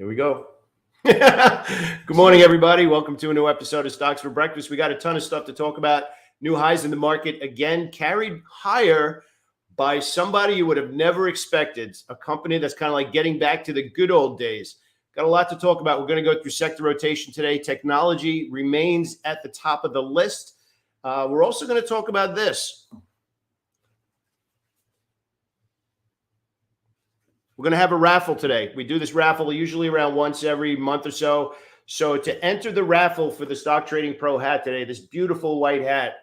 Here we go. Good morning, everybody. Welcome to a new episode of Stocks for Breakfast. We got a ton of stuff to talk about. New highs in the market, again, carried higher by somebody you would have never expected. A company that's kind of like getting back to the good old days. Got a lot to talk about. We're going to go through sector rotation today. Technology remains at the top of the list. We're also going to talk about this. We're going to have a raffle today. We do this raffle usually around once every month or so. So to enter the raffle for the Stock Trading Pro hat today, this beautiful white hat,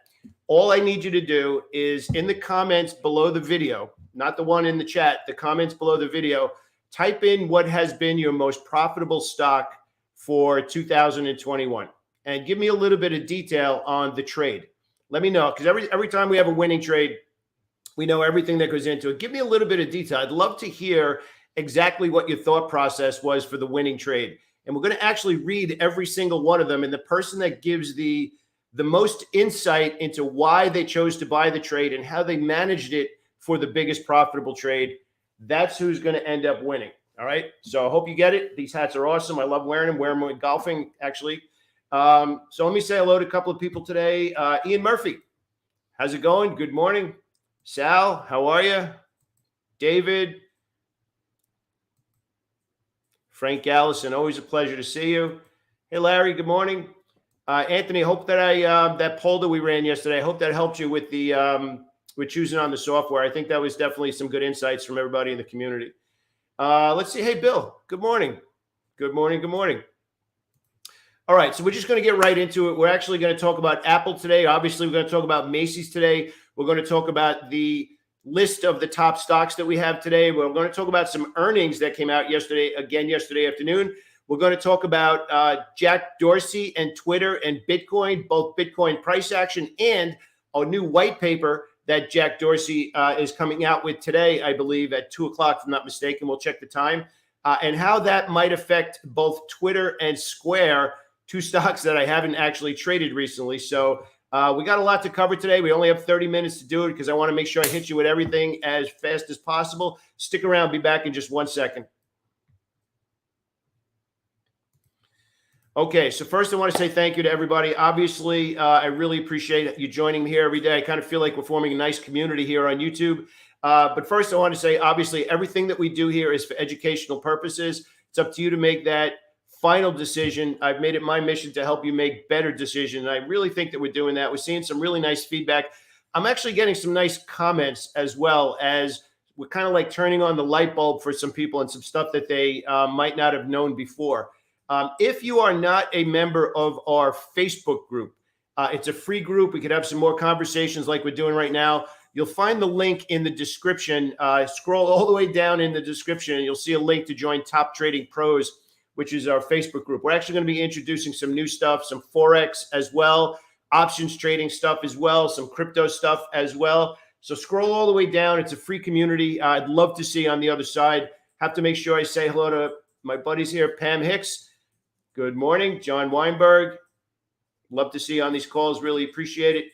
all I need you to do is in the comments below the video, not the one in the chat, the comments below the video, type in what has been your most profitable stock for 2021 and give me a little bit of detail on the trade. Let me know, because every time we have a winning trade, we know everything that goes into it. Give me a little bit of detail. I'd love to hear exactly what your thought process was for the winning trade. And we're going to actually read every single one of them. And the person that gives the most insight into why they chose to buy the trade and how they managed it for the biggest profitable trade, that's who's going to end up winning. All right. So I hope you get it. These hats are awesome. I love wearing them. Wear them when golfing, actually. So let me say hello to a couple of people today. Ian Murphy, how's it going? Good morning. Sal, how are you? David, Frank Allison, always a pleasure to see you. Hey, Larry, good morning. Anthony, hope that that poll that we ran yesterday, I hope that helped you with the with choosing on the software. I think that was definitely some good insights from everybody in the community. Let's see. Hey, Bill, good morning. Good morning. Good morning. All right, so we're just going to get right into it. We're actually going to talk about Apple today. Obviously, we're going to talk about Macy's today. We're going to talk about the list of the top stocks that we have today. We're going to talk about some earnings that came out yesterday afternoon. We're going to talk about Jack Dorsey and Twitter and Bitcoin, both Bitcoin price action and a new white paper that Jack Dorsey is coming out with today, I believe, at 2 o'clock, if I'm not mistaken. We'll check the time. And how that might affect both Twitter and Square, two stocks that I haven't actually traded recently. So we got a lot to cover today. We only have 30 minutes to do it because I want to make sure I hit you with everything as fast as possible. Stick around. Be back in just 1 second. Okay, so first I want to say thank you to everybody. Obviously, I really appreciate you joining me here every day. I kind of feel like we're forming a nice community here on YouTube. But first I want to say, obviously, everything that we do here is for educational purposes. It's up to you to make that final decision. I've made it my mission to help you make better decisions. And I really think that we're doing that. We're seeing some really nice feedback. I'm actually getting some nice comments as well, as we're kind of like turning on the light bulb for some people and some stuff that they might not have known before. If you are not a member of our Facebook group, it's a free group. We could have some more conversations like we're doing right now. You'll find the link in the description. Scroll all the way down in the description and you'll see a link to join Top Trading Pros, which is our Facebook group. We're actually going to be introducing some new stuff, some Forex as well, options trading stuff as well, some crypto stuff as well. So scroll all the way down. It's a free community. I'd love to see you on the other side. Have to make sure I say hello to my buddies here. Pam Hicks, good morning. John Weinberg, love to see you on these calls. Really appreciate it.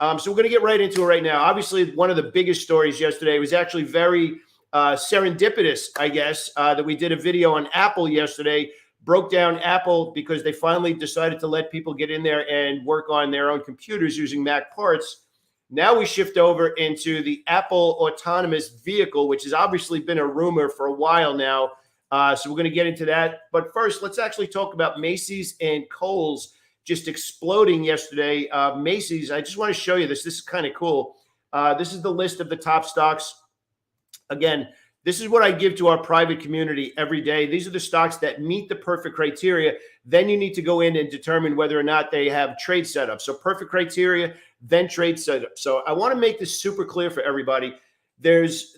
So we're going to get right into it right now. Obviously, one of the biggest stories yesterday was actually very serendipitous, I guess, that we did a video on Apple yesterday, broke down Apple because they finally decided to let people get in there and work on their own computers using Mac parts. Now we shift over into the Apple autonomous vehicle, which has obviously been a rumor for a while now. So we're going to get into that. But first, let's actually talk about Macy's and Kohls just exploding yesterday. Macy's, I just want to show you this. This is kind of cool. This is the list of the top stocks. Again, this is what I give to our private community every day. These are the stocks that meet the perfect criteria. Then you need to go in and determine whether or not they have trade setup. So perfect criteria, then trade setup. So I want to make this super clear for everybody. There's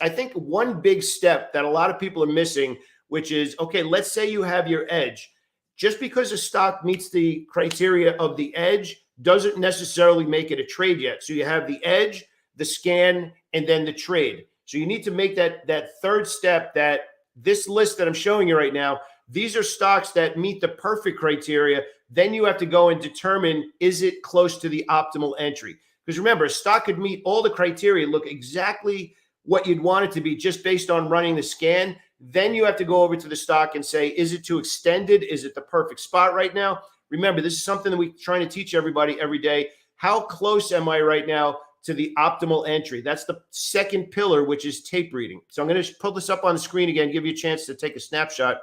I think one big step that a lot of people are missing, which is, okay, let's say you have your edge. Just because a stock meets the criteria of the edge doesn't necessarily make it a trade yet. So you have the edge, the scan, and then the trade. So you need to make that third step, that this list that I'm showing you right now, these are stocks that meet the perfect criteria. Then you have to go and determine, is it close to the optimal entry? Because remember, a stock could meet all the criteria, look exactly what you'd want it to be just based on running the scan. Then you have to go over to the stock and say, is it too extended? Is it the perfect spot right now? Remember, this is something that we're trying to teach everybody every day. How close am I right now to the optimal entry? That's the second pillar, which is tape reading. So I'm going to pull this up on the screen again, give you a chance to take a snapshot.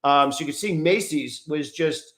So you can see Macy's was just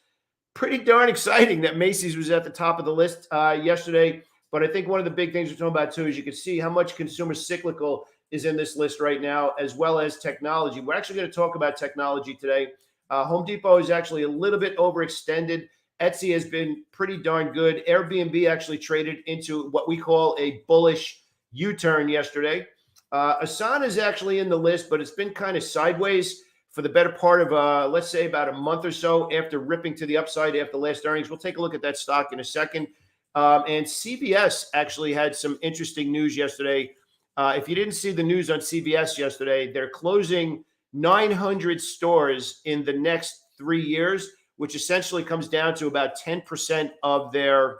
pretty darn exciting that Macy's was at the top of the list yesterday. But I think one of the big things we're talking about too is you can see how much consumer cyclical is in this list right now, as well as technology. We're actually going to talk about technology today. Home Depot is actually a little bit overextended. Etsy has been pretty darn good. Airbnb actually traded into what we call a bullish U-turn yesterday. Asana is actually in the list, but it's been kind of sideways for the better part of, let's say, about a month or so after ripping to the upside after last earnings. We'll take a look at that stock in a second. And CVS actually had some interesting news yesterday. If you didn't see the news on CVS yesterday, they're closing 900 stores in the next 3 years, which essentially comes down to about 10% of their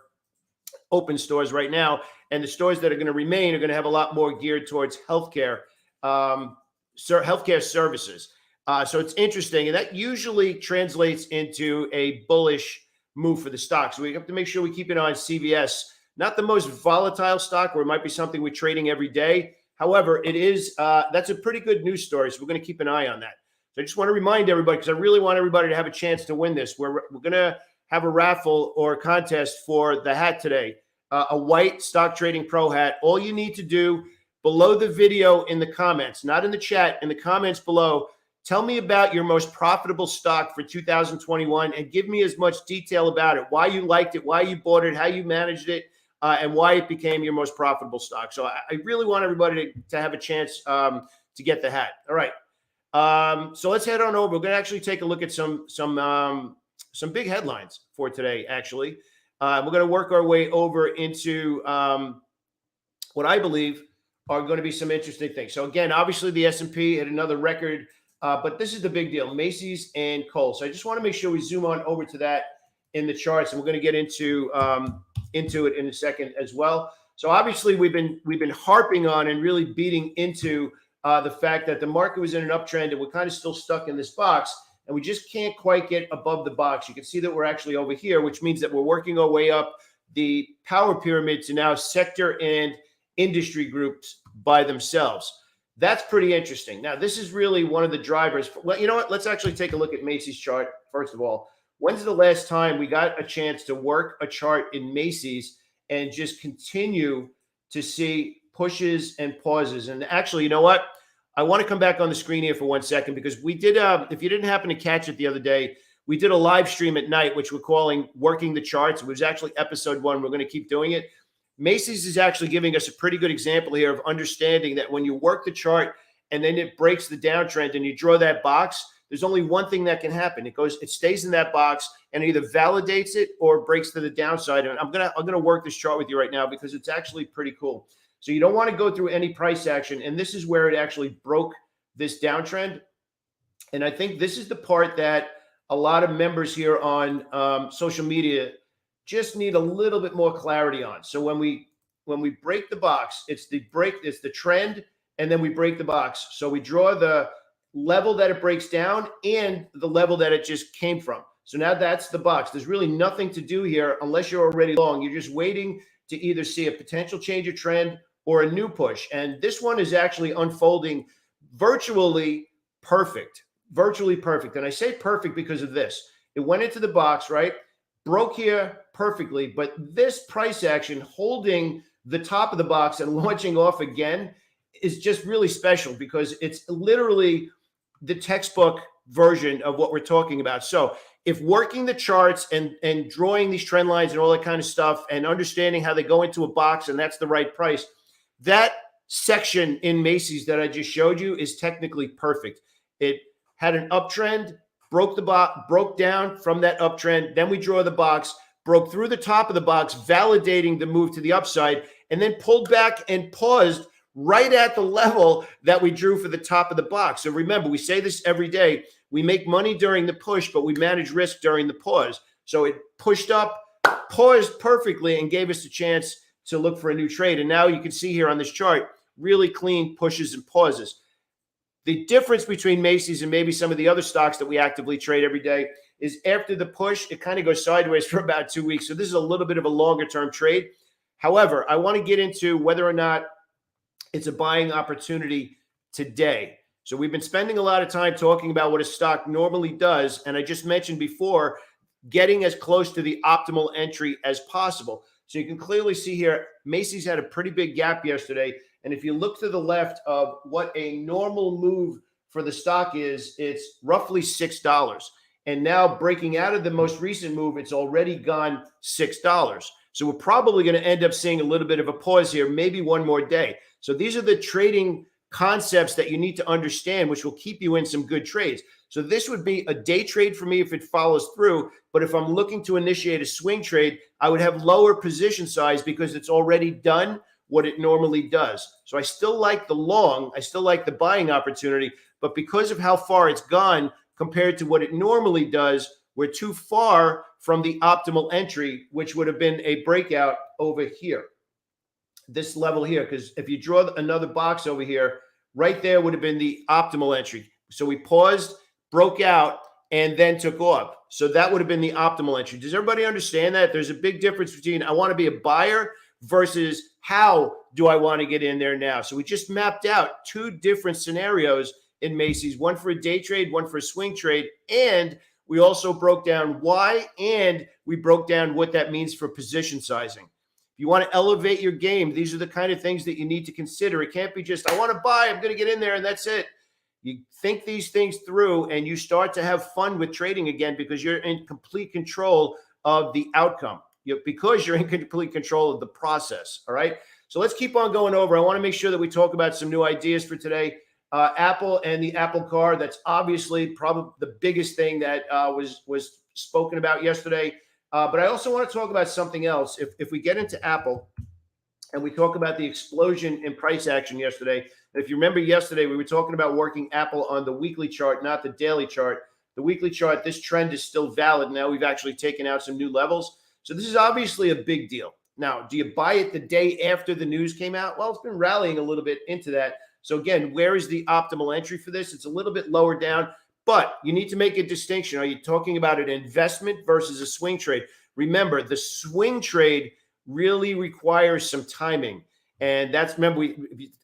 open stores right now. And the stores that are going to remain are going to have a lot more geared towards healthcare, healthcare services. So it's interesting. And that usually translates into a bullish move for the stock. So we have to make sure we keep an eye on CVS. Not the most volatile stock, where it might be something we're trading every day. However, it is that's a pretty good news story. So we're going to keep an eye on that. So I just want to remind everybody, because I really want everybody to have a chance to win this. We're going to have a raffle or a contest for the hat today, a white Stock Trading Pro hat. All you need to do below the video in the comments, not in the chat, in the comments below, tell me about your most profitable stock for 2021 and give me as much detail about it, why you liked it, why you bought it, how you managed it, and why it became your most profitable stock. So I really want everybody to have a chance to get the hat. All right. So let's head on over. We're going to actually take a look at some big headlines for today, actually. We're going to work our way over into what I believe are going to be some interesting things. So again, obviously the S&P had another record, but this is the big deal, Macy's and Kohl. So I just want to make sure we zoom on over to that in the charts, and we're going to get into it in a second as well. So obviously we've been harping on and really beating into the fact that the market was in an uptrend and we're kind of still stuck in this box, and we just can't quite get above the box. You can see that we're actually over here, which means that we're working our way up the power pyramid to now sector and industry groups by themselves. That's pretty interesting. Now, this is really one of the drivers. Well, you know what? Let's actually take a look at Macy's chart, first of all. When's the last time we got a chance to work a chart in Macy's and just continue to see pushes and pauses? And actually, you know what? I want to come back on the screen here for 1 second, because we did, if you didn't happen to catch it the other day, we did a live stream at night, which we're calling Working the Charts. It was actually episode 1. We're going to keep doing it. Macy's is actually giving us a pretty good example here of understanding that when you work the chart and then it breaks the downtrend and you draw that box, there's only one thing that can happen. It stays in that box and either validates it or breaks to the downside. And I'm gonna work this chart with you right now because it's actually pretty cool. So you don't want to go through any price action, and this is where it actually broke this downtrend. And I think this is the part that a lot of members here on social media just need a little bit more clarity on. So when we break the box, it's the trend, and then we break the box. So we draw the level that it breaks down and the level that it just came from. So now that's the box. There's really nothing to do here unless you're already long. You're just waiting to either see a potential change of trend or a new push. And this one is actually unfolding virtually perfect. And I say perfect because of this. It went into the box, right? Broke here perfectly, but this price action holding the top of the box and launching off again is just really special, because it's literally the textbook version of what we're talking about. So if working the charts and drawing these trend lines and all that kind of stuff and understanding how they go into a box and that's the right price, that section in Macy's that I just showed you is technically perfect. It had an uptrend, broke down from that uptrend. Then we draw the box, broke through the top of the box, validating the move to the upside, and then pulled back and paused right at the level that we drew for the top of the box. So remember, we say this every day. We make money during the push, but we manage risk during the pause. So it pushed up, paused perfectly, and gave us a chance to look for a new trade. And now you can see here on this chart, really clean pushes and pauses. The difference between Macy's and maybe some of the other stocks that we actively trade every day is after the push, it kind of goes sideways for about 2 weeks. So this is a little bit of a longer term trade. However, I want to get into whether or not it's a buying opportunity today. So we've been spending a lot of time talking about what a stock normally does. And I just mentioned before, getting as close to the optimal entry as possible. So you can clearly see here, Macy's had a pretty big gap yesterday. And if you look to the left of what a normal move for the stock is, it's roughly $6. And now breaking out of the most recent move, it's already gone $6. So we're probably going to end up seeing a little bit of a pause here, maybe one more day. So these are the trading concepts that you need to understand, which will keep you in some good trades. So this would be a day trade for me if it follows through. But if I'm looking to initiate a swing trade, I would have lower position size because it's already done what it normally does. So I still like the long, I still like the buying opportunity, but because of how far it's gone compared to what it normally does, we're too far from the optimal entry, which would have been a breakout over here, this level here. Because if you draw another box over here, right there would have been the optimal entry. So we paused, broke out, and then took off. So that would have been the optimal entry. Does everybody understand that? There's a big difference between I want to be a buyer versus how do I want to get in there now? So we just mapped out two different scenarios in Macy's, one for a day trade, one for a swing trade. And we also broke down why, and we broke down what that means for position sizing. If you want to elevate your game, these are the kind of things that you need to consider. It can't be just, I want to buy, I'm going to get in there, and that's it. You think these things through and you start to have fun with trading again because you're in complete control of the outcome, because you're in complete control of the process. All right. So let's keep on going over. I want to make sure that we talk about some new ideas for today. Apple and the Apple Car. That's obviously probably the biggest thing that was spoken about yesterday. But I also want to talk about something else. If we get into Apple and we talk about the explosion in price action yesterday, if you remember yesterday, we were talking about working Apple on the weekly chart, not the daily chart. The weekly chart, this trend is still valid. Now we've actually taken out some new levels. So this is obviously a big deal. Now, do you buy it the day after the news came out? Well, it's been rallying a little bit into that. So again, where is the optimal entry for this? It's a little bit lower down, but you need to make a distinction. Are you talking about an investment versus a swing trade? Remember, the swing trade really requires some timing. And that's, remember,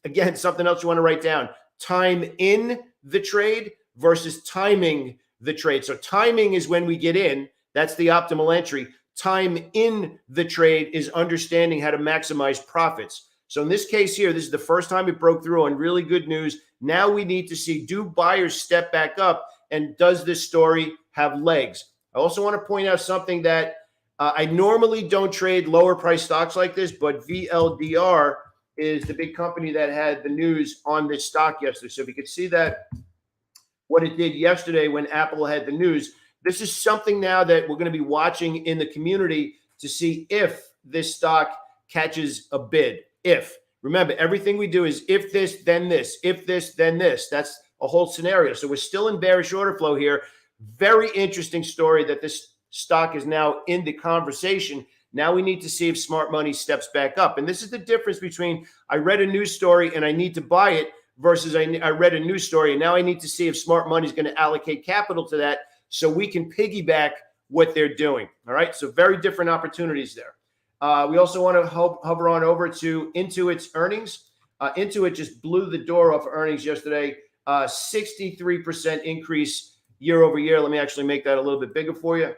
again, something else you want to write down. Time in the trade versus timing the trade. So timing is when we get in. That's the optimal entry. Time in the trade is understanding how to maximize profits. So in this case here, this is the first time it broke through on really good news. Now we need to see, do buyers step back up, and does this story have legs? I also want to point out something that I normally don't trade lower price stocks like this, but VLDR is the big company that had the news on this stock yesterday. So if you could see that, what it did yesterday when Apple had the news, this is something now that we're going to be watching in the community to see if this stock catches a bid. If, remember, everything we do is if this, then this, if this, then this. That's a whole scenario. So we're still in bearish order flow here. Very interesting story that this stock is now in the conversation. Now we need to see if smart money steps back up. And this is the difference between I read a news story and I need to buy it versus I read a news story and now I need to see if smart money is going to allocate capital to that so we can piggyback what they're doing. All right. So very different opportunities there. We also want to hover on over to Intuit's earnings. Intuit just blew the door off of earnings yesterday. 63% increase year over year. Let me actually make that a little bit bigger for you.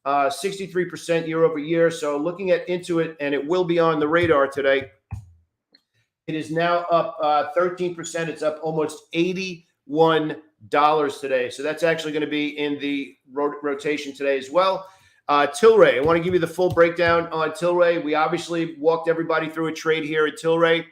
63% year over year. So looking at Intuit, and it will be on the radar today. It is now up 13%. It's up almost $81 today. So that's actually going to be in the rotation today as well. Tilray, I want to give you the full breakdown on Tilray. We obviously walked everybody through a trade here at Tilray.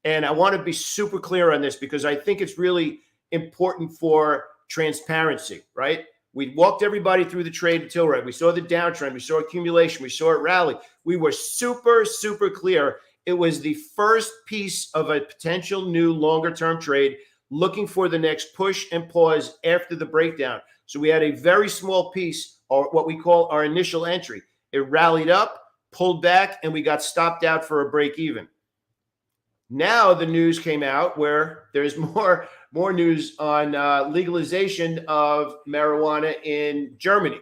And I want to be super clear on this because I think it's really important for transparency, right? We walked everybody through the trade at Tilray. We saw the downtrend. We saw accumulation. We saw it rally. We were super, super clear. It was the first piece of a potential new longer-term trade looking for the next push and pause after the breakdown. So we had a very small piece, or what we call our initial entry. It rallied up, pulled back, and we got stopped out for a break even. Now the news came out where there's more more news on legalization of marijuana in Germany.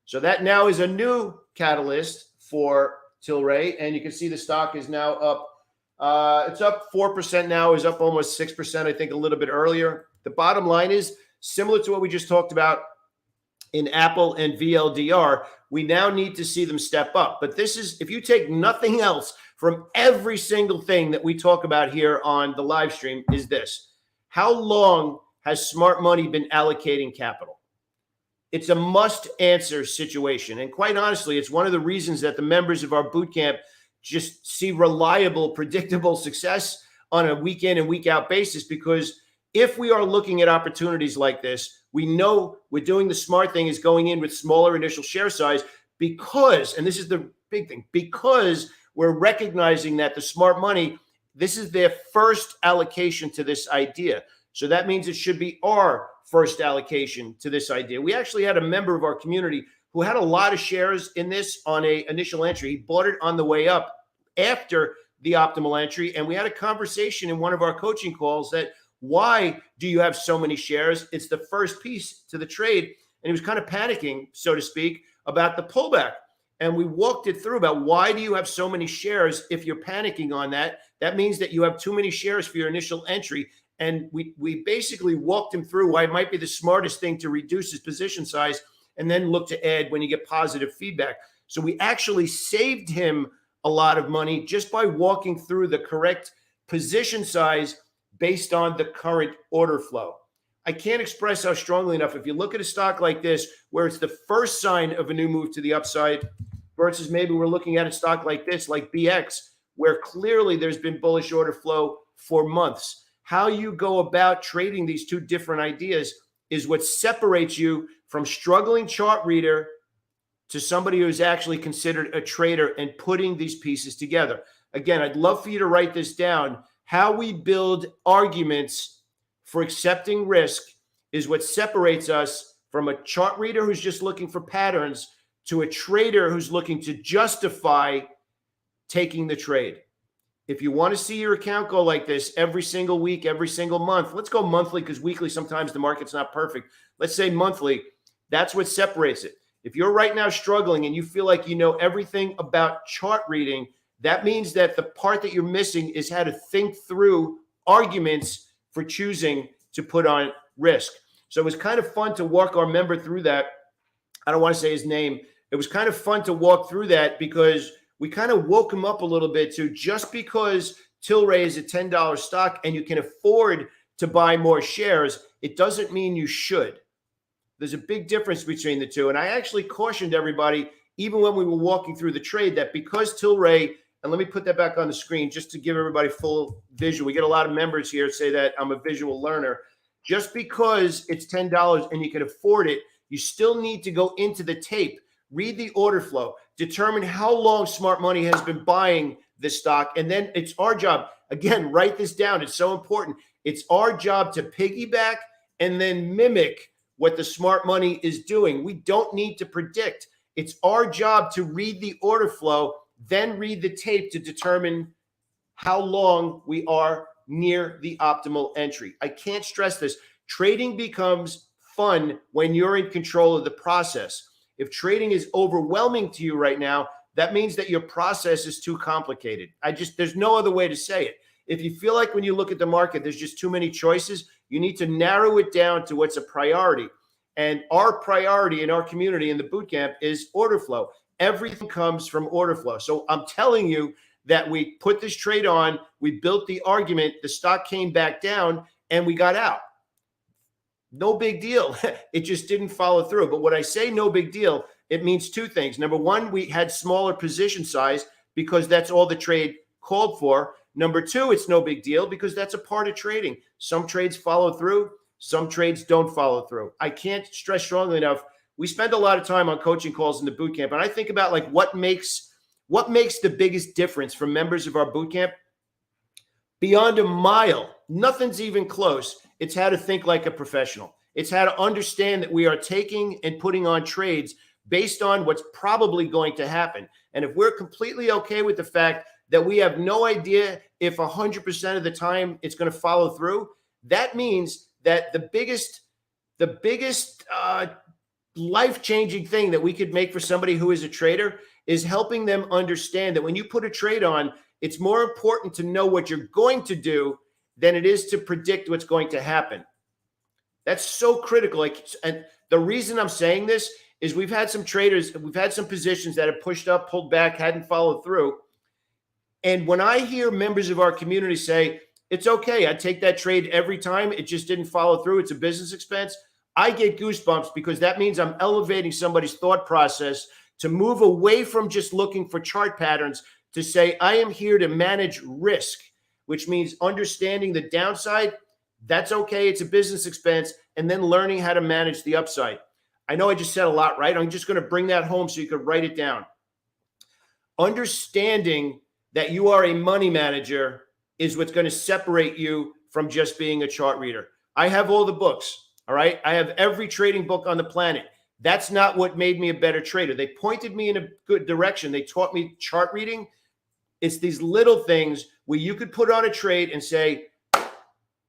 So that now is a new catalyst for Tilray, and you can see the stock is now up. It's up 4% now, is up almost 6%, I think, a little bit earlier. The bottom line is similar to what we just talked about in Apple and VLDR. We now need to see them step up. But this is, if you take nothing else from every single thing that we talk about here on the live stream, is this: how long has smart money been allocating capital? It's a must answer situation. And quite honestly, it's one of the reasons that the members of our boot camp just see reliable, predictable success on a week in and week out basis. Because if we are looking at opportunities like this, we know we're doing the smart thing, is going in with smaller initial share size, because, and this is the big thing, because we're recognizing that the smart money, this is their first allocation to this idea. So that means it should be our first allocation to this idea. We actually had a member of our community who had a lot of shares in this on a initial entry. He bought it on the way up after the optimal entry. And we had a conversation in one of our coaching calls that, why do you have so many shares? It's the first piece to the trade. And he was kind of panicking, so to speak, about the pullback. And we walked it through about, why do you have so many shares? If you're panicking on that, that means that you have too many shares for your initial entry. And we basically walked him through why it might be the smartest thing to reduce his position size and then look to add when you get positive feedback. So we actually saved him a lot of money just by walking through the correct position size based on the current order flow. I can't express how strongly enough, if you look at a stock like this, where it's the first sign of a new move to the upside, versus maybe we're looking at a stock like this, like BX, where clearly there's been bullish order flow for months. How you go about trading these two different ideas is what separates you from struggling chart reader to somebody who's actually considered a trader and putting these pieces together. Again, I'd love for you to write this down. How we build arguments for accepting risk is what separates us from a chart reader who's just looking for patterns to a trader who's looking to justify taking the trade. If you want to see your account go like this every single week, every single month, let's go monthly, because weekly sometimes the market's not perfect. Let's say monthly. That's what separates it. If you're right now struggling and you feel like you know everything about chart reading, that means that the part that you're missing is how to think through arguments for choosing to put on risk. So it was kind of fun to walk our member through that. I don't want to say his name. It was kind of fun to walk through that, because we kind of woke him up a little bit to, just because Tilray is a $10 stock and you can afford to buy more shares, it doesn't mean you should. There's a big difference between the two. And I actually cautioned everybody, even when we were walking through the trade, that because Tilray, and let me put that back on the screen just to give everybody full visual. We get a lot of members here say that I'm a visual learner. Just because it's $10 and you can afford it, you still need to go into the tape, read the order flow, determine how long smart money has been buying this stock. And then it's our job, again, write this down. It's so important. It's our job to piggyback and then mimic what the smart money is doing. We don't need to predict. It's our job to read the order flow, then read the tape to determine how long we are near the optimal entry. I can't stress this. Trading becomes fun when you're in control of the process. If trading is overwhelming to you right now, that means that your process is too complicated. There's no other way to say it. If you feel like when you look at the market, there's just too many choices, you need to narrow it down to what's a priority. And our priority in our community in the bootcamp is order flow. Everything comes from order flow. So I'm telling you that we put this trade on, we built the argument, the stock came back down, and we got out. No big deal. It just didn't follow through. But when I say no big deal, it means two things. Number one, we had smaller position size because that's all the trade called for. Number two, it's no big deal because that's a part of trading. Some trades follow through, some trades don't follow through. I can't stress strongly enough. We spend a lot of time on coaching calls in the boot camp, and I think about like what makes the biggest difference for members of our boot camp. Beyond a mile, nothing's even close. It's how to think like a professional. It's how to understand that we are taking and putting on trades based on what's probably going to happen. And if we're completely okay with the fact that we have no idea if 100% of the time it's going to follow through, That means that the biggest life-changing thing that we could make for somebody who is a trader is helping them understand that when you put a trade on, it's more important to know what you're going to do than it is to predict what's going to happen. That's so critical. And the reason I'm saying this is we've had some traders, we've had some positions that have pushed up, pulled back, hadn't followed through. And when I hear members of our community say, it's okay, I take that trade every time, it just didn't follow through, it's a business expense, I get goosebumps because that means I'm elevating somebody's thought process to move away from just looking for chart patterns to say, I am here to manage risk, which means understanding the downside. That's okay. It's a business expense. And then learning how to manage the upside. I know I just said a lot, right? I'm just going to bring that home so you could write it down. Understanding that you are a money manager is what's going to separate you from just being a chart reader. I have all the books. All right. I have every trading book on the planet. That's not what made me a better trader. They pointed me in a good direction. They taught me chart reading. It's these little things where you could put on a trade and say,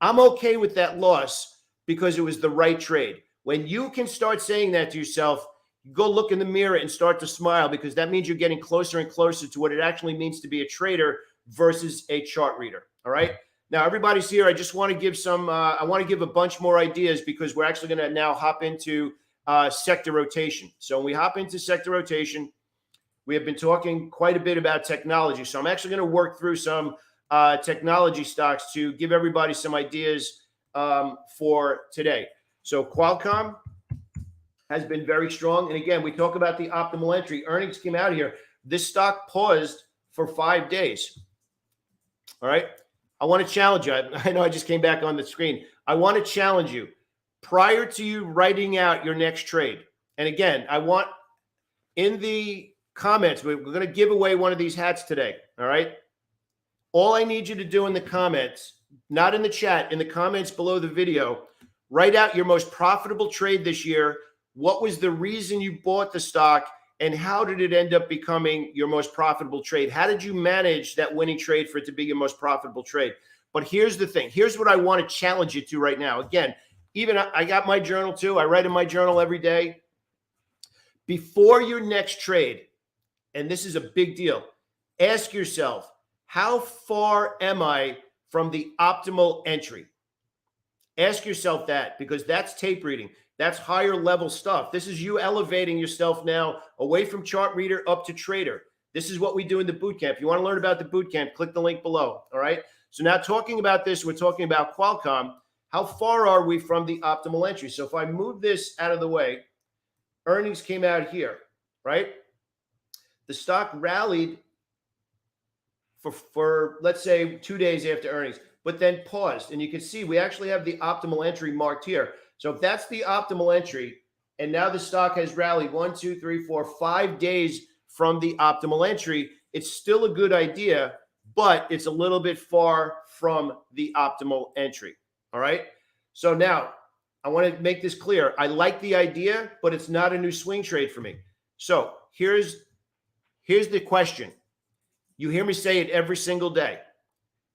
I'm okay with that loss because it was the right trade. When you can start saying that to yourself, you go look in the mirror and start to smile because that means you're getting closer and closer to what it actually means to be a trader versus a chart reader. All right. Now, everybody's here. I just want to give I want to give a bunch more ideas because we're actually going to now hop into sector rotation. So when we hop into sector rotation, we have been talking quite a bit about technology. So I'm actually going to work through some technology stocks to give everybody some ideas for today. So Qualcomm has been very strong. And again, we talk about the optimal entry. Earnings came out here. This stock paused for 5 days. All right. I want to challenge you. I know I just came back on the screen. I want to challenge you prior to you writing out your next trade. And again, I want in the comments, we're going to give away one of these hats today. All right. All I need you to do in the comments, not in the chat, in the comments below the video, write out your most profitable trade this year. What was the reason you bought the stock and how did it end up becoming your most profitable trade? How did you manage that winning trade for it to be your most profitable trade? But here's the thing. Here's what I want to challenge you to right now. Again, even I got my journal too. I write in my journal every day. Before your next trade, and this is a big deal, ask yourself, how far am I from the optimal entry? Ask yourself that because that's tape reading. That's higher level stuff. This is you elevating yourself now away from chart reader up to trader. This is what we do in the boot camp. If you want to learn about the boot camp, click the link below. All right. So now talking about this, we're talking about Qualcomm. How far are we from the optimal entry? So if I move this out of the way, earnings came out here, right? The stock rallied for let's say 2 days after earnings, but then paused. And you can see we actually have the optimal entry marked here. So if that's the optimal entry, and now the stock has rallied 1, 2, 3, 4, 5 days from the optimal entry, it's still a good idea, but it's a little bit far from the optimal entry. All right. So now I want to make this clear. I like the idea, but it's not a new swing trade for me. So here's the question. You hear me say it every single day.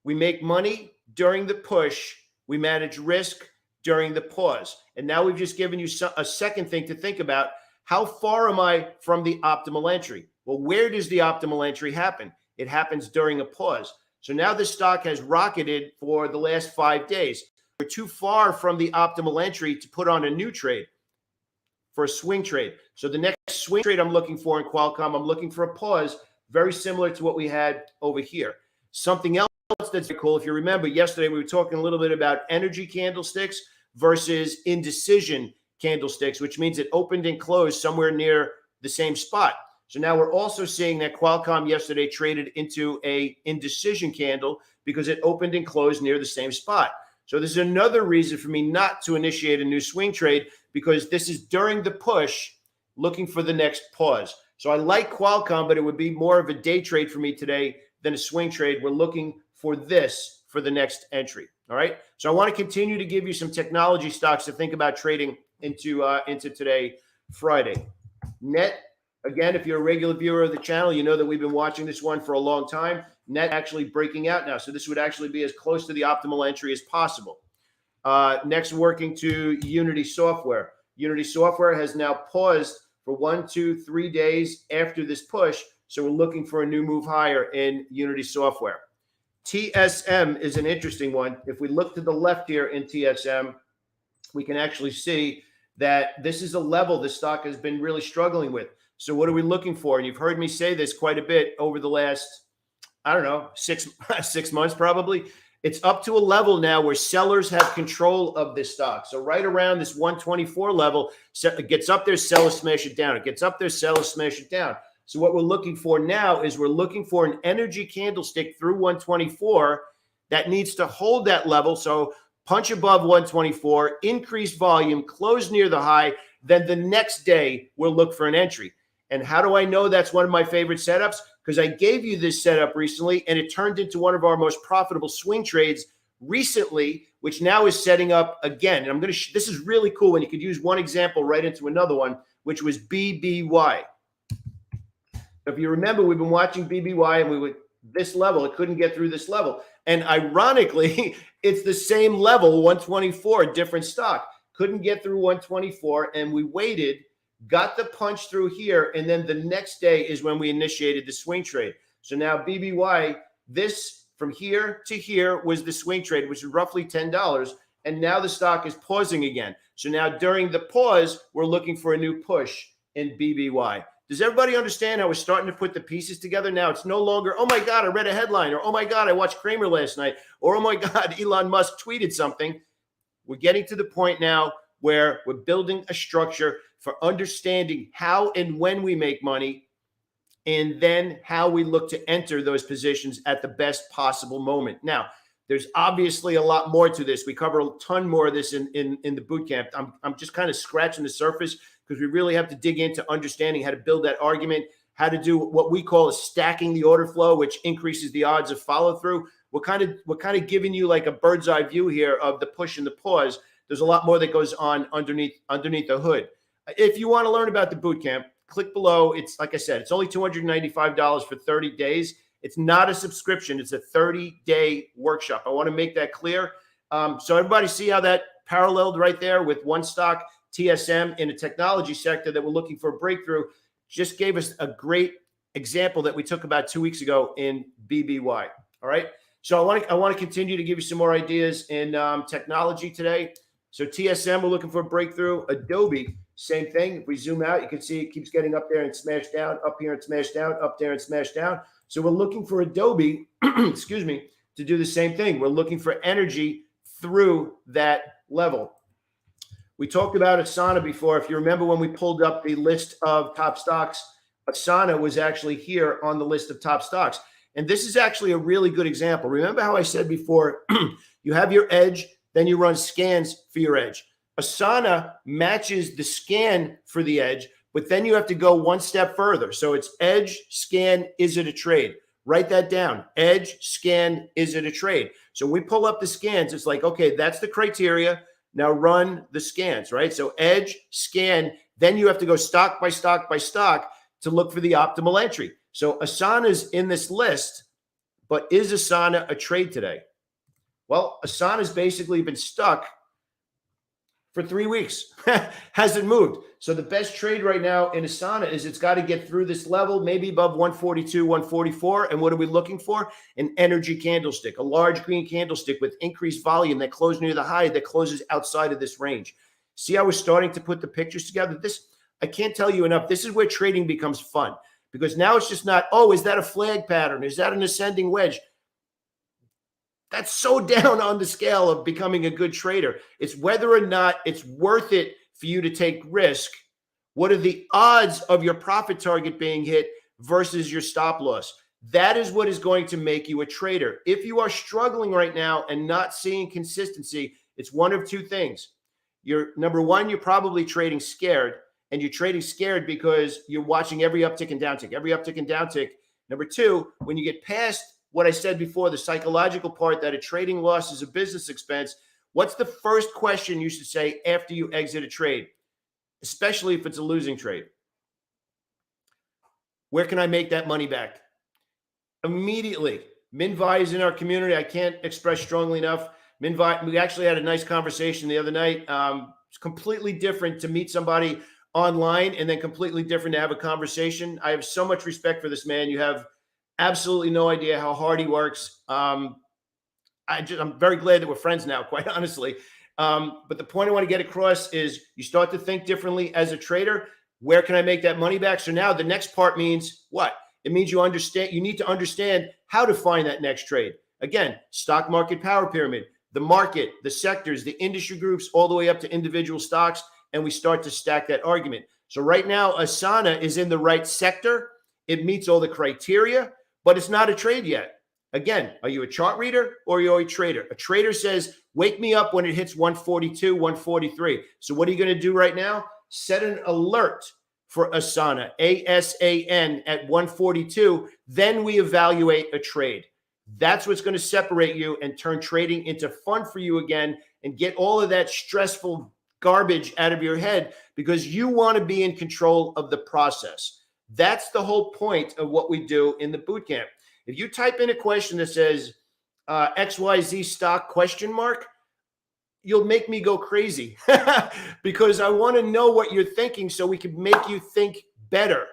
We make money during the push. We manage risk during the pause. And now we've just given you a second thing to think about. How far am I from the optimal entry? Well, where does the optimal entry happen? It happens during a pause. So now the stock has rocketed for the last 5 days. We're too far from the optimal entry to put on a new trade for a swing trade. So the next swing trade I'm looking for in Qualcomm, I'm looking for a pause very similar to what we had over here. Something else that's very cool. If you remember, yesterday we were talking a little bit about energy candlesticks versus indecision candlesticks, which means it opened and closed somewhere near the same spot. So now we're also seeing that Qualcomm yesterday traded into a indecision candle because it opened and closed near the same spot. So this is another reason for me not to initiate a new swing trade because this is during the push looking for the next pause. So I like Qualcomm, but it would be more of a day trade for me today than a swing trade. We're looking for this for the next entry. All right. So I want to continue to give you some technology stocks to think about trading into today, Friday. Net, again, if you're a regular viewer of the channel, you know that we've been watching this one for a long time. Net actually breaking out now. So this would actually be as close to the optimal entry as possible. Next, working to Unity Software. Unity Software has now paused for 1, 2, 3 days after this push. So we're looking for a new move higher in Unity Software. TSM is an interesting one. If we look to the left here in TSM, we can actually see that this is a level the stock has been really struggling with. So what are we looking for? And you've heard me say this quite a bit over the last, I don't know, six months probably. It's up to a level now where sellers have control of this stock. So right around this 124 level, it gets up there, sellers smash it down. It gets up there, sellers smash it down. So what we're looking for now is we're looking for an energy candlestick through 124 that needs to hold that level. So punch above 124, increase volume, close near the high. Then the next day, we'll look for an entry. And how do I know that's one of my favorite setups? Because I gave you this setup recently, and it turned into one of our most profitable swing trades recently, which now is setting up again. And I'm going to, this is really cool when you could use one example right into another one, which was BBY. If you remember, we've been watching BBY, and we would this level, it couldn't get through this level. And ironically, it's the same level, 124, different stock. Couldn't get through 124, and we waited, got the punch through here, and then the next day is when we initiated the swing trade. So now BBY, this from here to here was the swing trade, which is roughly $10, and now the stock is pausing again. So now during the pause, we're looking for a new push in BBY. Does everybody understand how we're starting to put the pieces together now? It's no longer, oh my God, I read a headline, or oh my God, I watched Kramer last night, or oh my God, Elon Musk tweeted something. We're getting to the point now where we're building a structure for understanding how and when we make money, and then how we look to enter those positions at the best possible moment. Now, there's obviously a lot more to this. We cover a ton more of this in the boot camp. I'm just kind of scratching the surface because we really have to dig into understanding how to build that argument, how to do what we call stacking the order flow, which increases the odds of follow through. We're kind of giving you like a bird's eye view here of the push and the pause. There's a lot more that goes on underneath the hood. If you want to learn about the boot camp, click below. It's like I said, it's only $295 for 30 days. It's not a subscription. It's a 30-day workshop. I want to make that clear. So everybody see how that paralleled right there with one stock, TSM, in a technology sector that we're looking for a breakthrough. Just gave us a great example that we took about 2 weeks ago in BBY. All right. So I want to continue to give you some more ideas in technology today. So TSM, we're looking for a breakthrough. Adobe, same thing. If we zoom out, you can see it keeps getting up there and smashed down, up here and smashed down, up there and smashed down. So we're looking for Adobe, excuse me, to do the same thing. We're looking for energy through that level. We talked about Asana before. If you remember when we pulled up the list of top stocks, Asana was actually here on the list of top stocks. And this is actually a really good example. Remember how I said before, you have your edge, then you run scans for your edge. Asana matches the scan for the edge, but then you have to go one step further. So it's edge, scan, is it a trade? Write that down. Edge, scan, is it a trade? So we pull up the scans. It's like, okay, that's the criteria. Now run the scans, right? So edge, scan, then you have to go stock by stock by stock to look for the optimal entry. So Asana's in this list, but is Asana a trade today? Well, Asana's basically been stuck for 3 weeks. Hasn't moved. So the best trade right now in Asana is it's got to get through this level, maybe above 142, 144. And what are we looking for? An energy candlestick, a large green candlestick with increased volume that closes near the high, that closes outside of this range. See how we're starting to put the pictures together? This, I can't tell you enough. This is where trading becomes fun, because now it's just not, oh, is that a flag pattern? Is that an ascending wedge? That's so down on the scale of becoming a good trader. It's whether or not it's worth it for you to take risk. What are the odds of your profit target being hit versus your stop loss? That is what is going to make you a trader. If you are struggling right now and not seeing consistency, it's one of two things. Number one, you're probably trading scared, and you're trading scared because you're watching every uptick and downtick, every uptick and downtick. Number two, when you get past what I said before, the psychological part that a trading loss is a business expense, what's the first question you should say after you exit a trade, especially if it's a losing trade? Where can I make that money back? Immediately. Minvi is in our community. I can't express strongly enough. We actually had a nice conversation the other night. It's completely different to meet somebody online and then completely different to have a conversation. I have so much respect for this man. You have absolutely no idea how hard he works. I'm very glad that we're friends now, quite honestly. But the point I want to get across is you start to think differently as a trader. Where can I make that money back? So now the next part means what? It means you need to understand how to find that next trade. Again, stock market power pyramid, the market, the sectors, the industry groups, all the way up to individual stocks. And we start to stack that argument. So right now, Asana is in the right sector. It meets all the criteria, but it's not a trade yet. Again, are you a chart reader or are you a trader? A trader says, wake me up when it hits 142, 143. So what are you going to do right now? Set an alert for Asana, ASAN at 142. Then we evaluate a trade. That's what's going to separate you and turn trading into fun for you again and get all of that stressful garbage out of your head because you want to be in control of the process. That's the whole point of what we do in the boot camp. If you type in a question that says XYZ stock ? You'll make me go crazy because I want to know what you're thinking so we can make you think better.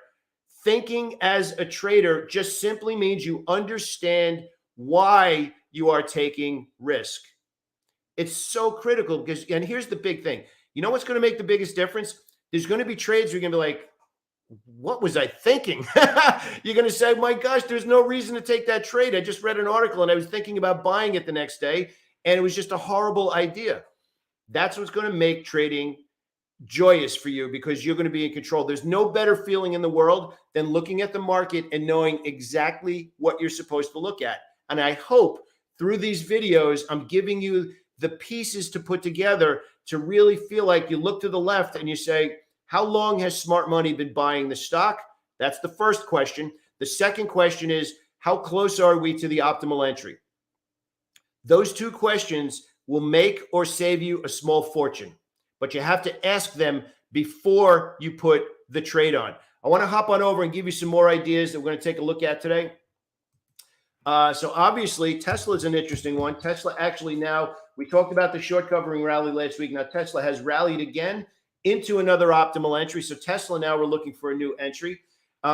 Thinking as a trader just simply means you understand why you are taking risk. It's so critical because, and here's the big thing. You know what's going to make the biggest difference? There's going to be trades where you're going to be like, what was I thinking? You're going to say, my gosh, there's no reason to take that trade. I just read an article and I was thinking about buying it the next day, and it was just a horrible idea. That's what's going to make trading joyous for you because you're going to be in control. There's no better feeling in the world than looking at the market and knowing exactly what you're supposed to look at. And I hope through these videos, I'm giving you the pieces to put together to really feel like you look to the left and you say, how long has smart money been buying the stock? That's the first question. The second question is, how close are we to the optimal entry? Those two questions will make or save you a small fortune, but you have to ask them before you put the trade on. I want to hop on over and give you some more ideas that we're going to take a look at today. So obviously, Tesla is an interesting one. Tesla actually now, we talked about the short covering rally last week. Now Tesla has rallied again into another optimal entry. So Tesla, now we're looking for a new entry. You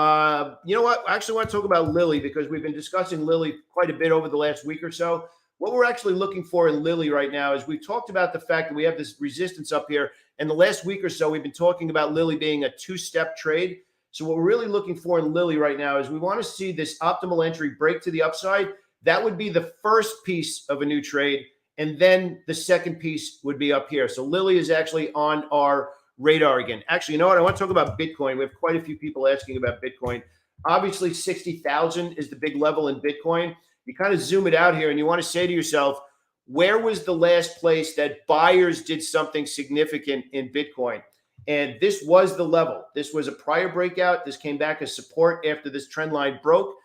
know what? I actually want to talk about Lilly because we've been discussing Lilly quite a bit over the last week or so. What we're actually looking for in Lilly right now is we've talked about the fact that we have this resistance up here. And the last week or so, we've been talking about Lilly being a two-step trade. So what we're really looking for in Lilly right now is we want to see this optimal entry break to the upside. That would be the first piece of a new trade. And then the second piece would be up here. So Lilly is actually on our radar again. Actually, you know what? I want to talk about Bitcoin. We have quite a few people asking about Bitcoin. Obviously, 60,000 is the big level in Bitcoin. You kind of zoom it out here and you want to say to yourself, where was the last place that buyers did something significant in Bitcoin? And this was the level. This was a prior breakout. This came back as support after this trend line broke.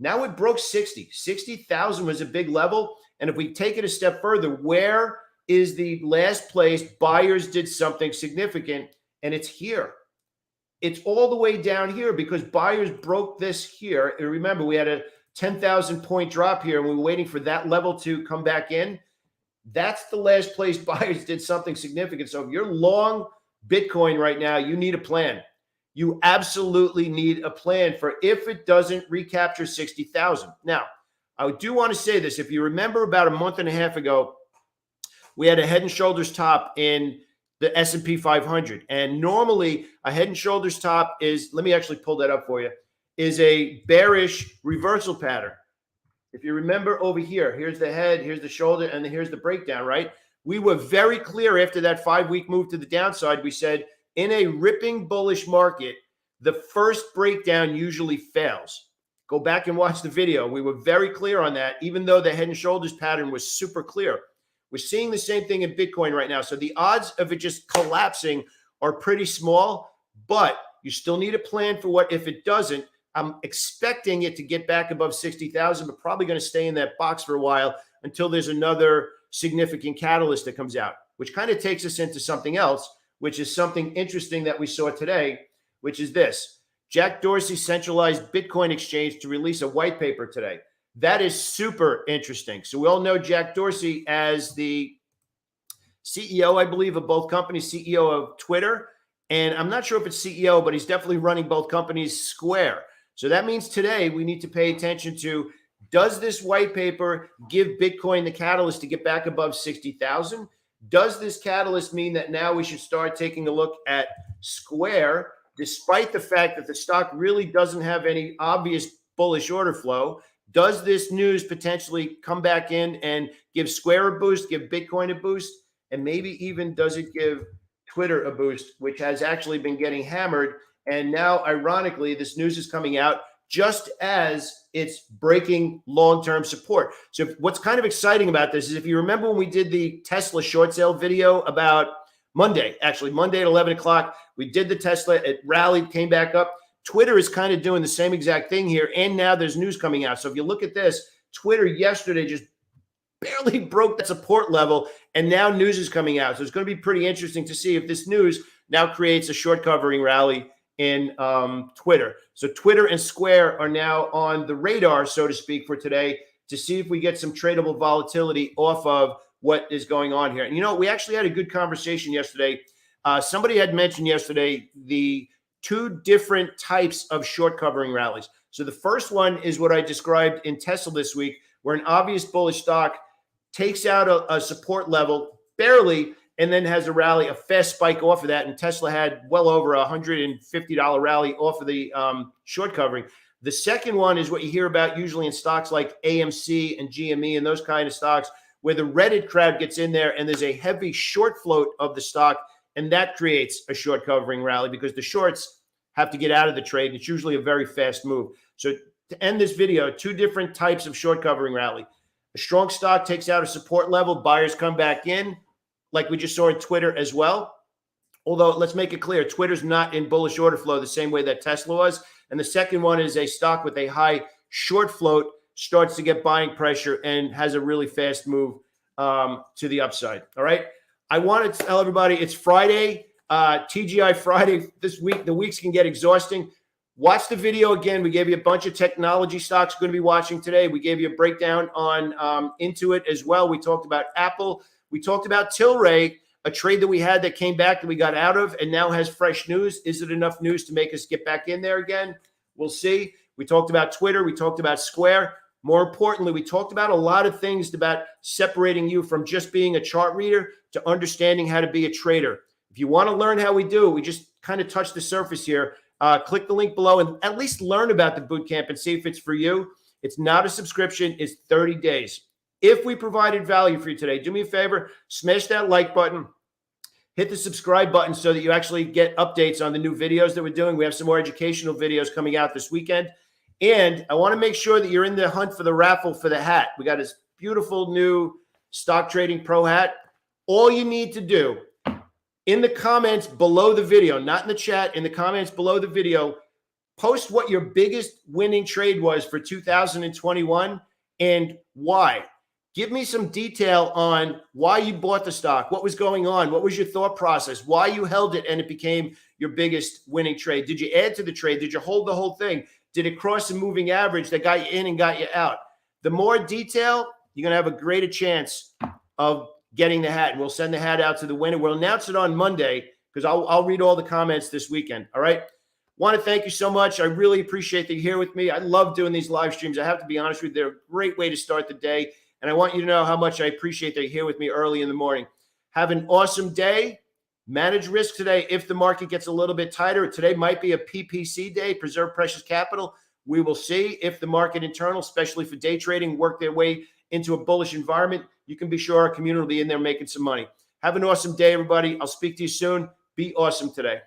Now it broke 60. 60,000 was a big level. And if we take it a step further, where is the last place buyers did something significant? And it's here. It's all the way down here because buyers broke this here. And remember, we had a 10,000 point drop here and we were waiting for that level to come back in. That's the last place buyers did something significant. So if you're long Bitcoin right now, you need a plan. You absolutely need a plan for if it doesn't recapture 60,000. Now, I do want to say this. If you remember about a month and a half ago, we had a head and shoulders top in the S&P 500. And normally a head and shoulders top is, let me actually pull that up for you, is a bearish reversal pattern. If you remember over here, here's the head, here's the shoulder, and then here's the breakdown, right? We were very clear after that 5-week move to the downside. We said in a ripping bullish market, the first breakdown usually fails. Go back and watch the video. We were very clear on that, even though the head and shoulders pattern was super clear. We're seeing the same thing in Bitcoin right now. So the odds of it just collapsing are pretty small, but you still need a plan for what if it doesn't. I'm expecting it to get back above 60,000, but probably going to stay in that box for a while until there's another significant catalyst that comes out, which kind of takes us into something else, which is something interesting that we saw today, which is this. Jack Dorsey centralized Bitcoin exchange to release a white paper today. That is super interesting. So we all know Jack Dorsey as the CEO, I believe, of both companies, CEO of Twitter. And I'm not sure if it's CEO, but he's definitely running both companies Square. So that means today we need to pay attention to, does this white paper give Bitcoin the catalyst to get back above 60,000? Does this catalyst mean that now we should start taking a look at Square, despite the fact that the stock really doesn't have any obvious bullish order flow? Does this news potentially come back in and give Square a boost, give Bitcoin a boost? And maybe even does it give Twitter a boost, which has actually been getting hammered? And now, ironically, this news is coming out just as it's breaking long-term support. So what's kind of exciting about this is, if you remember when we did the Tesla short sale video about Monday at 11 o'clock, we did the Tesla, it rallied, came back up. Twitter is kind of doing the same exact thing here. And now there's news coming out. So if you look at this, Twitter yesterday just barely broke that support level, and now news is coming out. So it's going to be pretty interesting to see if this news now creates a short covering rally in Twitter. So Twitter and Square are now on the radar, so to speak, for today, to see if we get some tradable volatility off of what is going on here. And, you know, we actually had a good conversation yesterday. Somebody had mentioned yesterday the two different types of short covering rallies. So the first one is what I described in Tesla this week, where an obvious bullish stock takes out a support level barely, and then has a rally, a fast spike off of that. And Tesla had well over $150 rally off of the short covering. The second one is what you hear about usually in stocks like AMC and GME and those kind of stocks, where the Reddit crowd gets in there and there's a heavy short float of the stock, and that creates a short covering rally because the shorts have to get out of the trade. And it's usually a very fast move. So to end this video, two different types of short covering rally. A strong stock takes out a support level, buyers come back in, like we just saw in Twitter as well. Although, let's make it clear, Twitter's not in bullish order flow the same way that Tesla was. And the second one is a stock with a high short float starts to get buying pressure and has a really fast move to the upside. All right. I want to tell everybody it's Friday, TGI Friday this week. The weeks can get exhausting. Watch the video again. We gave you a bunch of technology stocks we're going to be watching today. We gave you a breakdown on Intuit as well. We talked about Apple. We talked about Tilray, a trade that we had that came back that we got out of and now has fresh news. Is it enough news to make us get back in there again? We'll see. We talked about Twitter. We talked about Square. More importantly, we talked about a lot of things about separating you from just being a chart reader to understanding how to be a trader. If you want to learn how we do it, we just kind of touched the surface here. Click the link below and at least learn about the boot camp and see if it's for you. It's not a subscription. It's 30 days. If we provided value for you today, do me a favor, smash that like button, hit the subscribe button so that you actually get updates on the new videos that we're doing. We have some more educational videos coming out this weekend. And I want to make sure that you're in the hunt for the raffle for the hat. We got this beautiful new Stock Trading Pro hat. All you need to do in the comments below the video, not in the chat, in the comments below the video, post what your biggest winning trade was for 2021 and why. Give me some detail on why you bought the stock, what was going on, what was your thought process, why you held it and it became your biggest winning trade. Did you add to the trade? Did you hold the whole thing? Did it cross a moving average that got you in and got you out? The more detail, you're going to have a greater chance of getting the hat. And we'll send the hat out to the winner. We'll announce it on Monday because I'll read all the comments this weekend. All right. Want to thank you so much. I really appreciate that you're here with me. I love doing these live streams. I have to be honest with you. They're a great way to start the day. And I want you to know how much I appreciate that you're here with me early in the morning. Have an awesome day. Manage risk today. If the market gets a little bit tighter, today might be a PPC day, preserve precious capital. We will see if the market internal, especially for day trading, work their way into a bullish environment. You can be sure our community will be in there making some money. Have an awesome day, everybody. I'll speak to you soon. Be awesome today.